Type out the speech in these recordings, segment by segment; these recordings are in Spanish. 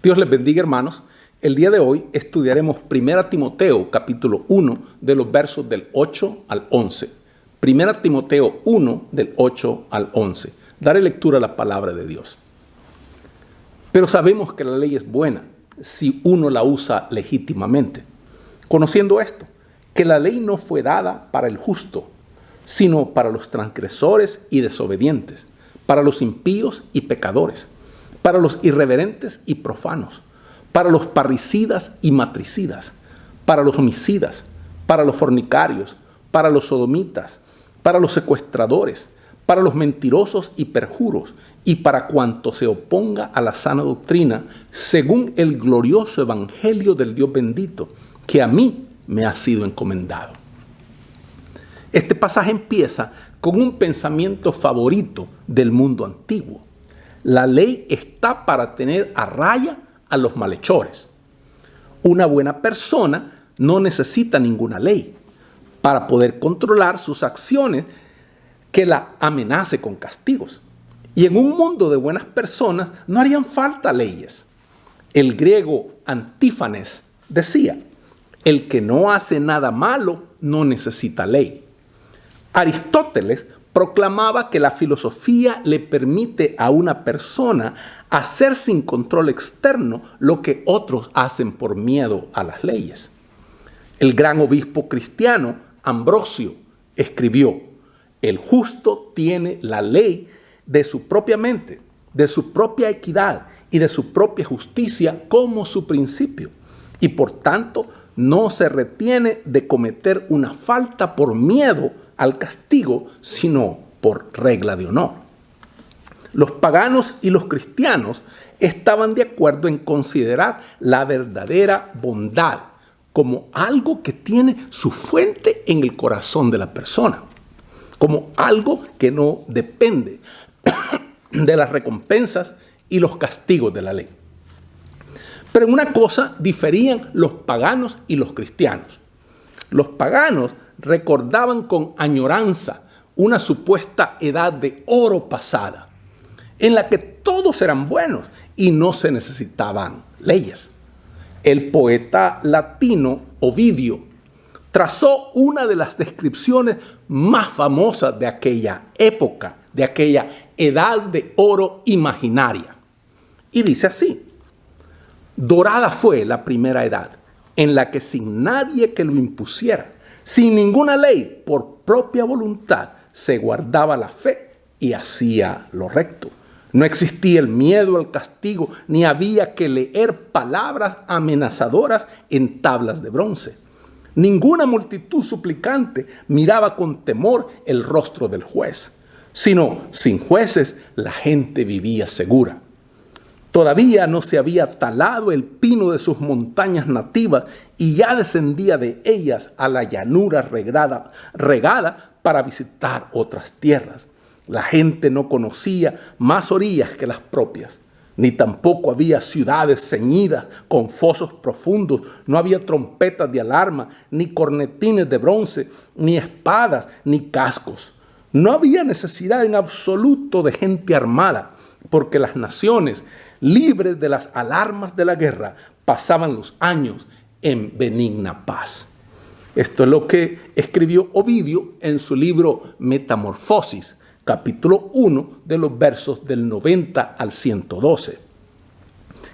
Dios les bendiga, hermanos. El día de hoy estudiaremos 1 Timoteo, capítulo 1, de los versos del 8 al 11. 1 Timoteo 1, del 8 al 11. Daré lectura a la palabra de Dios. Pero sabemos que la ley es buena si uno la usa legítimamente. Conociendo esto, que la ley no fue dada para el justo, sino para los transgresores y desobedientes, para los impíos y pecadores, para los irreverentes y profanos, para los parricidas y matricidas, para los homicidas, para los fornicarios, para los sodomitas, para los secuestradores, para los mentirosos y perjuros, y para cuanto se oponga a la sana doctrina, según el glorioso evangelio del Dios bendito, que a mí me ha sido encomendado. Este pasaje empieza con un pensamiento favorito del mundo antiguo. La ley está para tener a raya a los malhechores. Una buena persona no necesita ninguna ley para poder controlar sus acciones que la amenace con castigos. Y en un mundo de buenas personas no harían falta leyes. El griego Antífanes decía: el que no hace nada malo no necesita ley. Aristóteles proclamaba que la filosofía le permite a una persona hacer sin control externo lo que otros hacen por miedo a las leyes. El gran obispo cristiano Ambrosio escribió: el justo tiene la ley de su propia mente, de su propia equidad y de su propia justicia como su principio, y por tanto no se retiene de cometer una falta por miedo al castigo, sino por regla de honor. Los paganos y los cristianos estaban de acuerdo en considerar la verdadera bondad como algo que tiene su fuente en el corazón de la persona, como algo que no depende de las recompensas y los castigos de la ley. Pero en una cosa diferían los paganos y los cristianos. Los paganos recordaban con añoranza una supuesta edad de oro pasada, en la que todos eran buenos y no se necesitaban leyes. El poeta latino Ovidio trazó una de las descripciones más famosas de aquella época, de aquella edad de oro imaginaria. Y dice así: dorada fue la primera edad, en la que sin nadie que lo impusiera, sin ninguna ley, por propia voluntad, se guardaba la fe y hacía lo recto. No existía el miedo al castigo, ni había que leer palabras amenazadoras en tablas de bronce. Ninguna multitud suplicante miraba con temor el rostro del juez, sino sin jueces la gente vivía segura. Todavía no se había talado el pino de sus montañas nativas y ya descendía de ellas a la llanura regada para visitar otras tierras. La gente no conocía más orillas que las propias, ni tampoco había ciudades ceñidas con fosos profundos, no había trompetas de alarma, ni cornetines de bronce, ni espadas, ni cascos. No había necesidad en absoluto de gente armada, porque las naciones, libres de las alarmas de la guerra, pasaban los años en benigna paz. Esto es lo que escribió Ovidio en su libro Metamorfosis, capítulo 1, de los versos del 90 al 112.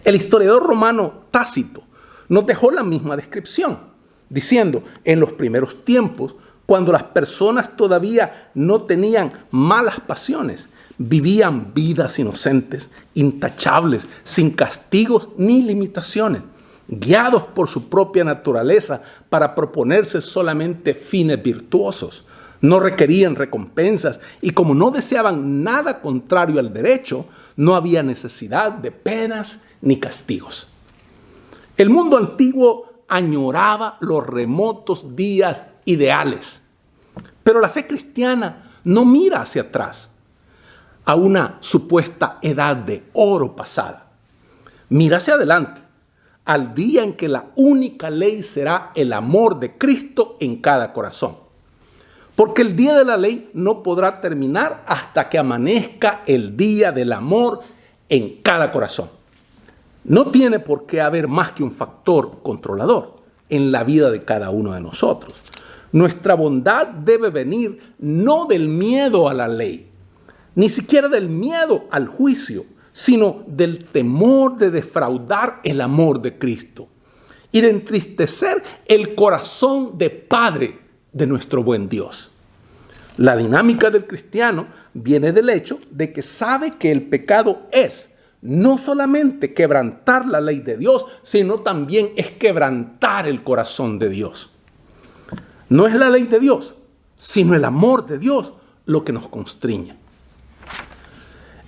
El historiador romano Tácito nos dejó la misma descripción, diciendo: en los primeros tiempos, cuando las personas todavía no tenían malas pasiones, vivían vidas inocentes, intachables, sin castigos ni limitaciones, guiados por su propia naturaleza para proponerse solamente fines virtuosos. No requerían recompensas y como no deseaban nada contrario al derecho, no había necesidad de penas ni castigos. El mundo antiguo añoraba los remotos días ideales, pero la fe cristiana no mira hacia atrás a una supuesta edad de oro pasada. Mira hacia adelante, al día en que la única ley será el amor de Cristo en cada corazón. Porque el día de la ley no podrá terminar hasta que amanezca el día del amor en cada corazón. No tiene por qué haber más que un factor controlador en la vida de cada uno de nosotros. Nuestra bondad debe venir no del miedo a la ley, ni siquiera del miedo al juicio, sino del temor de defraudar el amor de Cristo y de entristecer el corazón de Padre de nuestro buen Dios. La dinámica del cristiano viene del hecho de que sabe que el pecado es no solamente quebrantar la ley de Dios, sino también es quebrantar el corazón de Dios. No es la ley de Dios, sino el amor de Dios lo que nos constriña.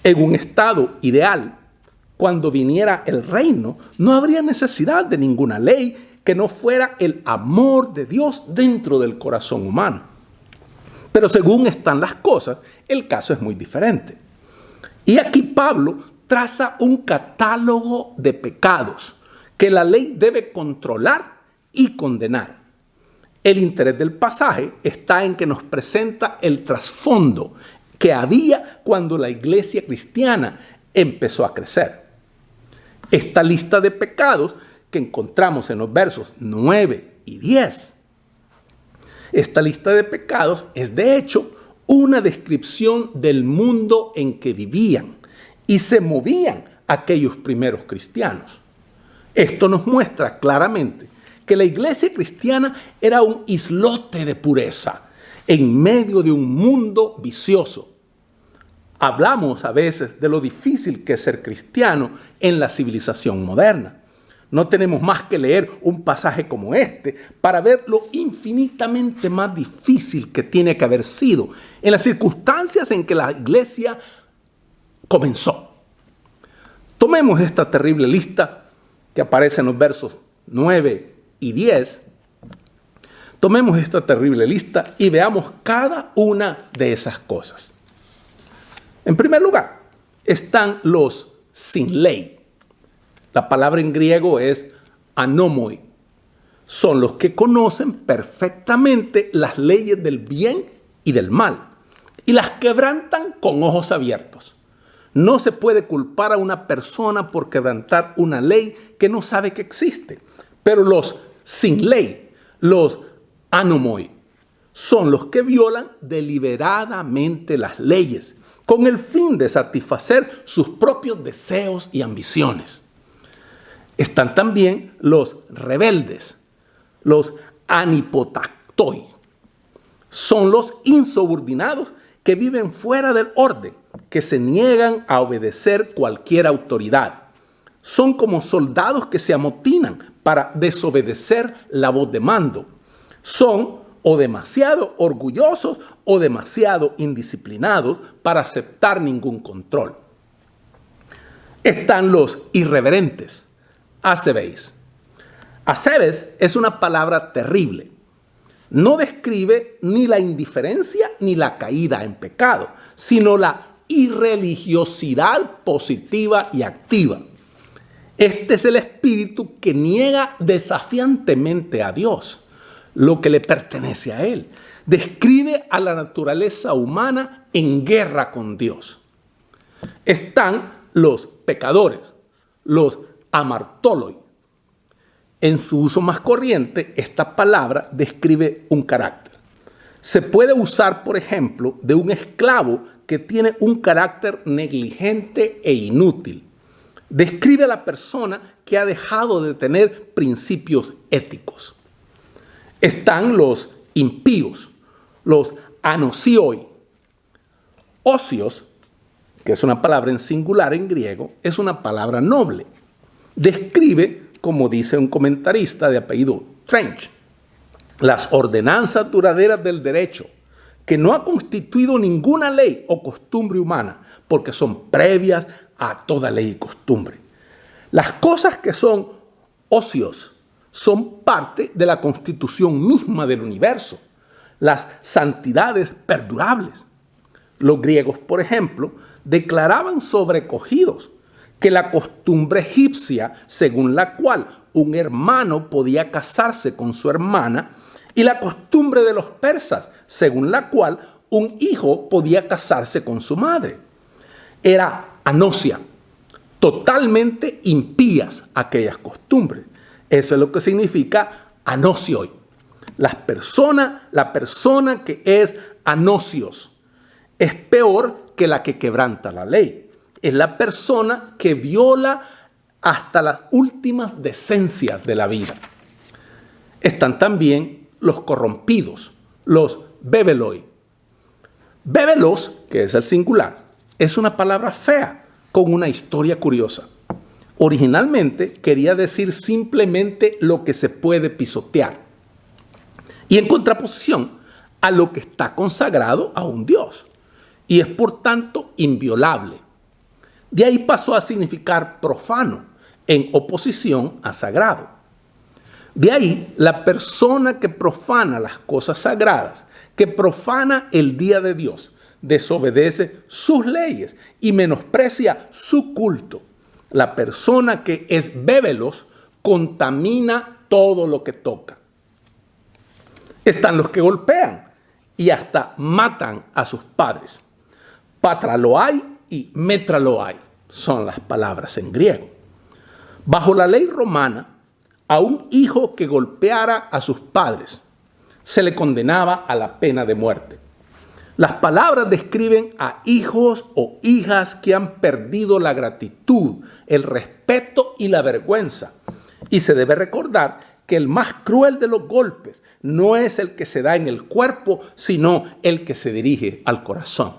En un estado ideal, cuando viniera el reino, no habría necesidad de ninguna ley que no fuera el amor de Dios dentro del corazón humano. Pero según están las cosas, el caso es muy diferente. Y aquí Pablo traza un catálogo de pecados que la ley debe controlar y condenar. El interés del pasaje está en que nos presenta el trasfondo que había cuando la iglesia cristiana empezó a crecer. Esta lista de pecados que encontramos en los versos 9 y 10. Esta lista de pecados es de hecho una descripción del mundo en que vivían y se movían aquellos primeros cristianos. Esto nos muestra claramente que la iglesia cristiana era un islote de pureza en medio de un mundo vicioso. Hablamos a veces de lo difícil que es ser cristiano en la civilización moderna. No tenemos más que leer un pasaje como este para ver lo infinitamente más difícil que tiene que haber sido en las circunstancias en que la iglesia comenzó. Tomemos esta terrible lista que aparece en los versos 9 y 10. Tomemos esta terrible lista y veamos cada una de esas cosas. En primer lugar, están los sin ley. La palabra en griego es anomoi. Son los que conocen perfectamente las leyes del bien y del mal y las quebrantan con ojos abiertos. No se puede culpar a una persona por quebrantar una ley que no sabe que existe. Pero los sin ley, los anomoi, son los que violan deliberadamente las leyes con el fin de satisfacer sus propios deseos y ambiciones. Están también los rebeldes, los anipotaktoi. Son los insubordinados que viven fuera del orden, que se niegan a obedecer cualquier autoridad. Son como soldados que se amotinan para desobedecer la voz de mando. Son o demasiado orgullosos o demasiado indisciplinados para aceptar ningún control. Están los irreverentes, asebéis. Asebes es una palabra terrible. No describe ni la indiferencia ni la caída en pecado, sino la irreligiosidad positiva y activa. Este es el espíritu que niega desafiantemente a Dios, lo que le pertenece a Él. Describe a la naturaleza humana en guerra con Dios. Están los pecadores, los amartoloi. En su uso más corriente, esta palabra describe un carácter. Se puede usar, por ejemplo, de un esclavo que tiene un carácter negligente e inútil. Describe a la persona que ha dejado de tener principios éticos. Están los impíos, los anosioi. Ocios, que es una palabra en singular en griego, es una palabra noble. Describe, como dice un comentarista de apellido Trench, las ordenanzas duraderas del derecho, que no ha constituido ninguna ley o costumbre humana, porque son previas a toda ley y costumbre. Las cosas que son ocios son parte de la constitución misma del universo, las santidades perdurables. Los griegos, por ejemplo, declaraban sobrecogidos que la costumbre egipcia, según la cual un hermano podía casarse con su hermana, y la costumbre de los persas, según la cual un hijo podía casarse con su madre, era anosia, totalmente impías aquellas costumbres. Eso es lo que significa anosioi. La persona que es anosios es peor que la que quebranta la ley. Es la persona que viola hasta las últimas decencias de la vida. Están también los corrompidos, los bebeloi. Bebelos, que es el singular, es una palabra fea con una historia curiosa. Originalmente quería decir simplemente lo que se puede pisotear y en contraposición a lo que está consagrado a un Dios y es por tanto inviolable. De ahí pasó a significar profano en oposición a sagrado. De ahí la persona que profana las cosas sagradas, que profana el día de Dios, desobedece sus leyes y menosprecia su culto. La persona que es bébelos contamina todo lo que toca. Están los que golpean y hasta matan a sus padres. Patraloai y metraloai son las palabras en griego. Bajo la ley romana, a un hijo que golpeara a sus padres se le condenaba a la pena de muerte. Las palabras describen a hijos o hijas que han perdido la gratitud, el respeto y la vergüenza. Y se debe recordar que el más cruel de los golpes no es el que se da en el cuerpo, sino el que se dirige al corazón.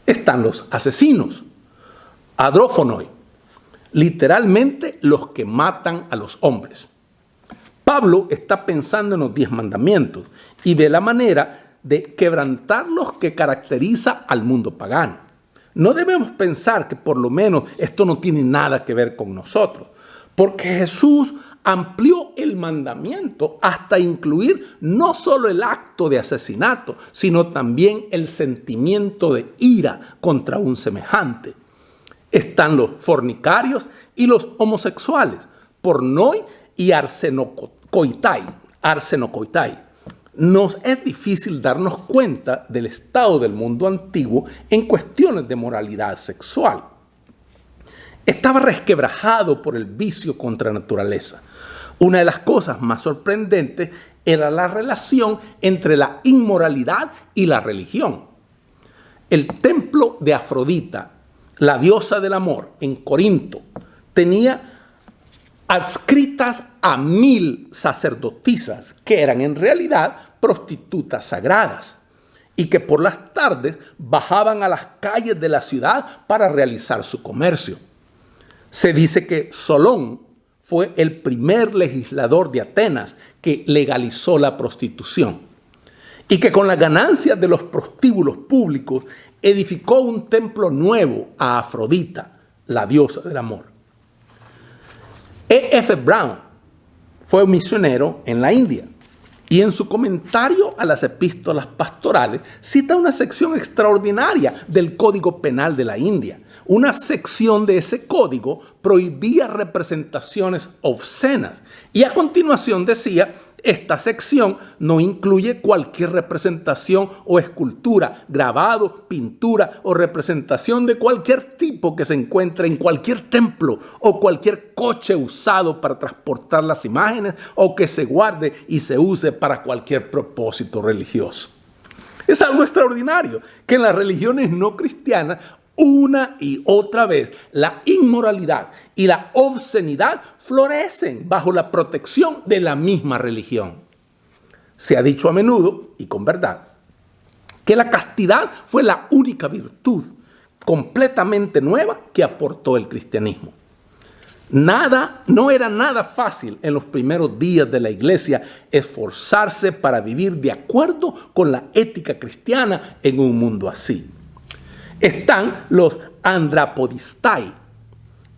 Están los asesinos, adrófonoi, literalmente los que matan a los hombres. Pablo está pensando en los 10 mandamientos y de la manera de quebrantar los que caracteriza al mundo pagano. No debemos pensar que por lo menos esto no tiene nada que ver con nosotros, porque Jesús amplió el mandamiento hasta incluir no solo el acto de asesinato, sino también el sentimiento de ira contra un semejante. Están los fornicarios y los homosexuales, pornoi y arsenokoitai. Nos es difícil darnos cuenta del estado del mundo antiguo en cuestiones de moralidad sexual. Estaba resquebrajado por el vicio contra naturaleza. Una de las cosas más sorprendentes era la relación entre la inmoralidad y la religión. El templo de Afrodita, la diosa del amor, en Corinto, tenía adscritas a 1000 sacerdotisas que eran en realidad prostitutas sagradas y que por las tardes bajaban a las calles de la ciudad para realizar su comercio. Se dice que Solón fue el primer legislador de Atenas que legalizó la prostitución y que con las ganancias de los prostíbulos públicos edificó un templo nuevo a Afrodita, la diosa del amor. E.F. Brown fue un misionero en la India y en su comentario a las epístolas pastorales cita una sección extraordinaria del Código Penal de la India. Una sección de ese código prohibía representaciones obscenas y a continuación decía: esta sección no incluye cualquier representación o escultura, grabado, pintura o representación de cualquier tipo que se encuentre en cualquier templo o cualquier coche usado para transportar las imágenes o que se guarde y se use para cualquier propósito religioso. Es algo extraordinario que en las religiones no cristianas una y otra vez la inmoralidad y la obscenidad florecen bajo la protección de la misma religión. Se ha dicho a menudo, y con verdad, que la castidad fue la única virtud completamente nueva que aportó el cristianismo. No era nada fácil en los primeros días de la iglesia esforzarse para vivir de acuerdo con la ética cristiana en un mundo así. Están los andrapodistai.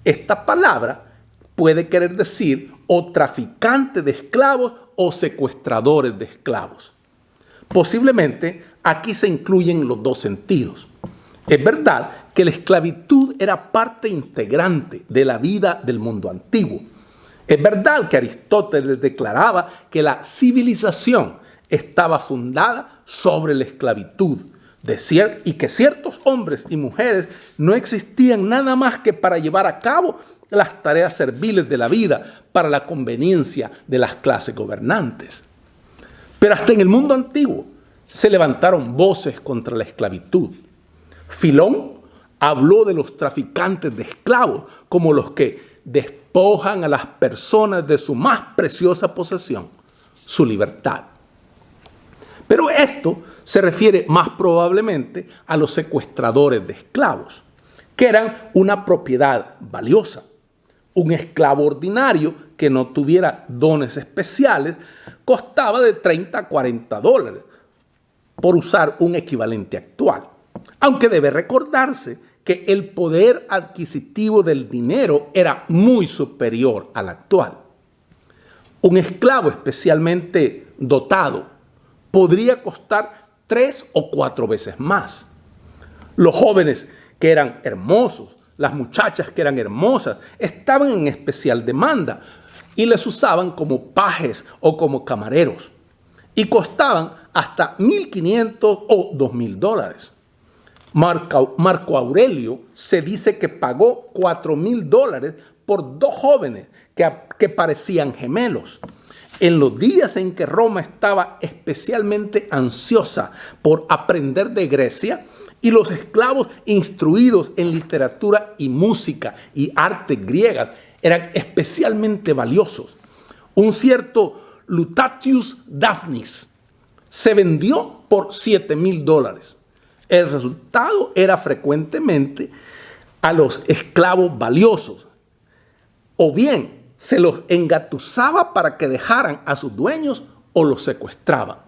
Esta palabra puede querer decir o traficante de esclavos o secuestradores de esclavos. Posiblemente aquí se incluyen los dos sentidos. Es verdad que la esclavitud era parte integrante de la vida del mundo antiguo. Es verdad que Aristóteles declaraba que la civilización estaba fundada sobre la esclavitud, y que ciertos hombres y mujeres no existían nada más que para llevar a cabo las tareas serviles de la vida para la conveniencia de las clases gobernantes. Pero hasta en el mundo antiguo se levantaron voces contra la esclavitud. Filón habló de los traficantes de esclavos como los que despojan a las personas de su más preciosa posesión, su libertad. Pero esto se refiere más probablemente a los secuestradores de esclavos, que eran una propiedad valiosa. Un esclavo ordinario que no tuviera dones especiales costaba de 30 a 40 dólares, por usar un equivalente actual. Aunque debe recordarse que el poder adquisitivo del dinero era muy superior al actual. Un esclavo especialmente dotado podría costar 3 o 4 veces más. Los jóvenes que eran hermosos, las muchachas que eran hermosas, estaban en especial demanda y les usaban como pajes o como camareros y costaban hasta 1.500 o 2.000 dólares. Marco Aurelio se dice que pagó 4.000 dólares por 2 jóvenes que parecían gemelos. En los días en que Roma estaba especialmente ansiosa por aprender de Grecia y los esclavos instruidos en literatura y música y artes griegas eran especialmente valiosos. Un cierto Lutatius Daphnis se vendió por 7.000 dólares. El resultado era frecuentemente a los esclavos valiosos, o bien se los engatusaba para que dejaran a sus dueños o los secuestraban.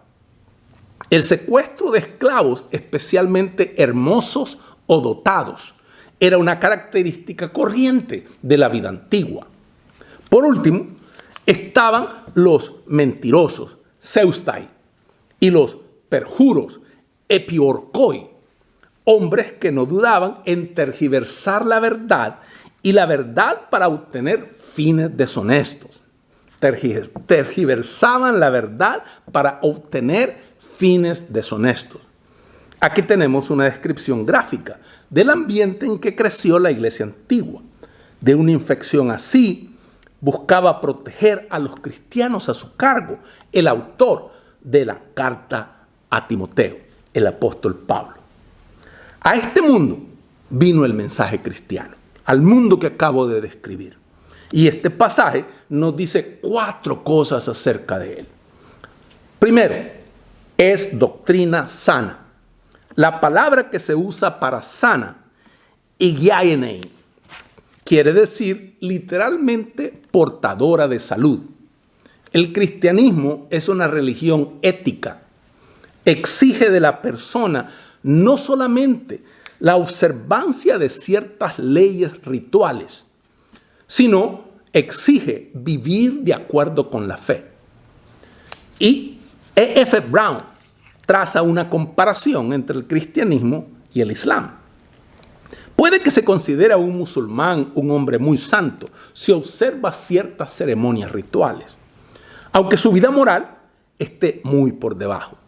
El secuestro de esclavos, especialmente hermosos o dotados, era una característica corriente de la vida antigua. Por último, estaban los mentirosos, seustai, y los perjuros, epiorkoi, hombres que no dudaban en tergiversar la verdad y la verdad para obtener fines deshonestos. Tergiversaban la verdad para obtener fines deshonestos. Aquí tenemos una descripción gráfica del ambiente en que creció la iglesia antigua. De una infección así, buscaba proteger a los cristianos a su cargo el autor de la carta a Timoteo, el apóstol Pablo. A este mundo vino el mensaje cristiano, al mundo que acabo de describir. Y este pasaje nos dice 4 cosas acerca de él. Primero, es doctrina sana. La palabra que se usa para sana, igiaenei, quiere decir literalmente portadora de salud. El cristianismo es una religión ética. Exige de la persona no solamente la observancia de ciertas leyes rituales, sino exige vivir de acuerdo con la fe. Y E.F. Brown traza una comparación entre el cristianismo y el islam. Puede que se considere a un musulmán un hombre muy santo si observa ciertas ceremonias rituales, aunque su vida moral esté muy por debajo.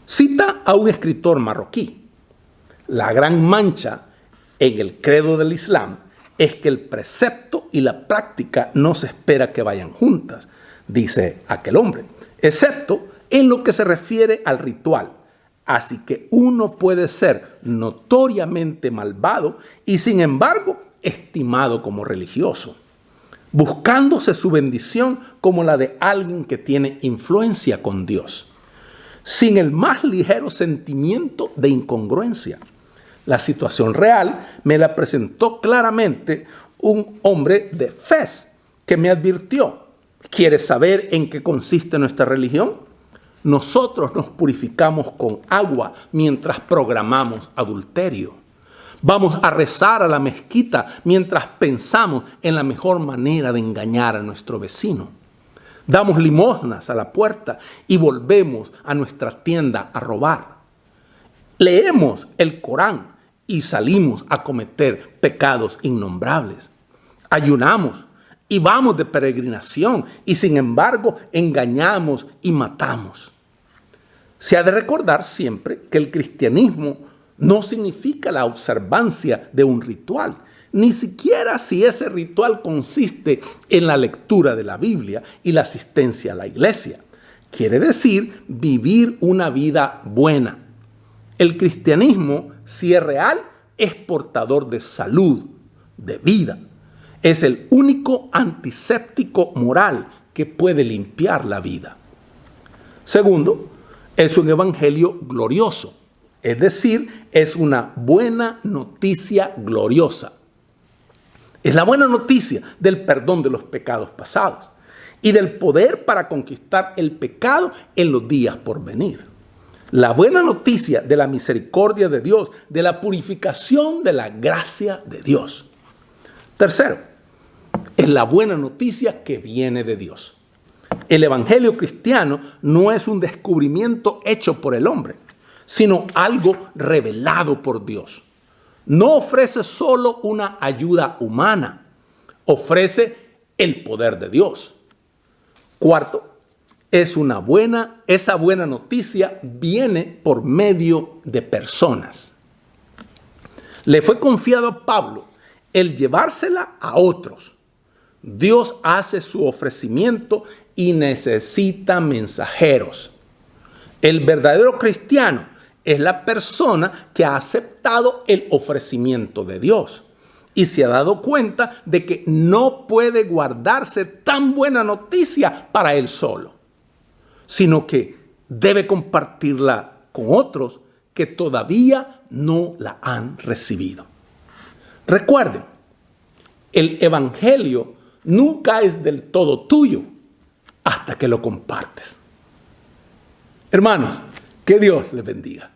Cita a un escritor marroquí: la gran mancha en el credo del Islam es que el precepto y la práctica no se espera que vayan juntas, dice aquel hombre, excepto en lo que se refiere al ritual. Así que uno puede ser notoriamente malvado y sin embargo estimado como religioso, buscándose su bendición como la de alguien que tiene influencia con Dios, sin el más ligero sentimiento de incongruencia. La situación real me la presentó claramente un hombre de Fez que me advirtió: ¿quieres saber en qué consiste nuestra religión? Nosotros nos purificamos con agua mientras programamos adulterio. Vamos a rezar a la mezquita mientras pensamos en la mejor manera de engañar a nuestro vecino. Damos limosnas a la puerta y volvemos a nuestra tienda a robar. Leemos el Corán y salimos a cometer pecados innombrables. Ayunamos y vamos de peregrinación y sin embargo engañamos y matamos. Se ha de recordar siempre que el cristianismo no significa la observancia de un ritual, ni siquiera si ese ritual consiste en la lectura de la Biblia y la asistencia a la iglesia. Quiere decir vivir una vida buena. El cristianismo, si es real, es portador de salud, de vida. Es el único antiséptico moral que puede limpiar la vida. Segundo, es un evangelio glorioso, es decir, es una buena noticia gloriosa. Es la buena noticia del perdón de los pecados pasados y del poder para conquistar el pecado en los días por venir. La buena noticia de la misericordia de Dios, de la purificación de la gracia de Dios. Tercero, es la buena noticia que viene de Dios. El evangelio cristiano no es un descubrimiento hecho por el hombre, sino algo revelado por Dios. No ofrece solo una ayuda humana, ofrece el poder de Dios. Cuarto, esa buena noticia viene por medio de personas. Le fue confiado a Pablo el llevársela a otros. Dios hace su ofrecimiento y necesita mensajeros. El verdadero cristiano es la persona que ha aceptado el ofrecimiento de Dios y se ha dado cuenta de que no puede guardarse tan buena noticia para él solo, sino que debe compartirla con otros que todavía no la han recibido. Recuerden, el evangelio nunca es del todo tuyo hasta que lo compartes. Hermanos, que Dios les bendiga.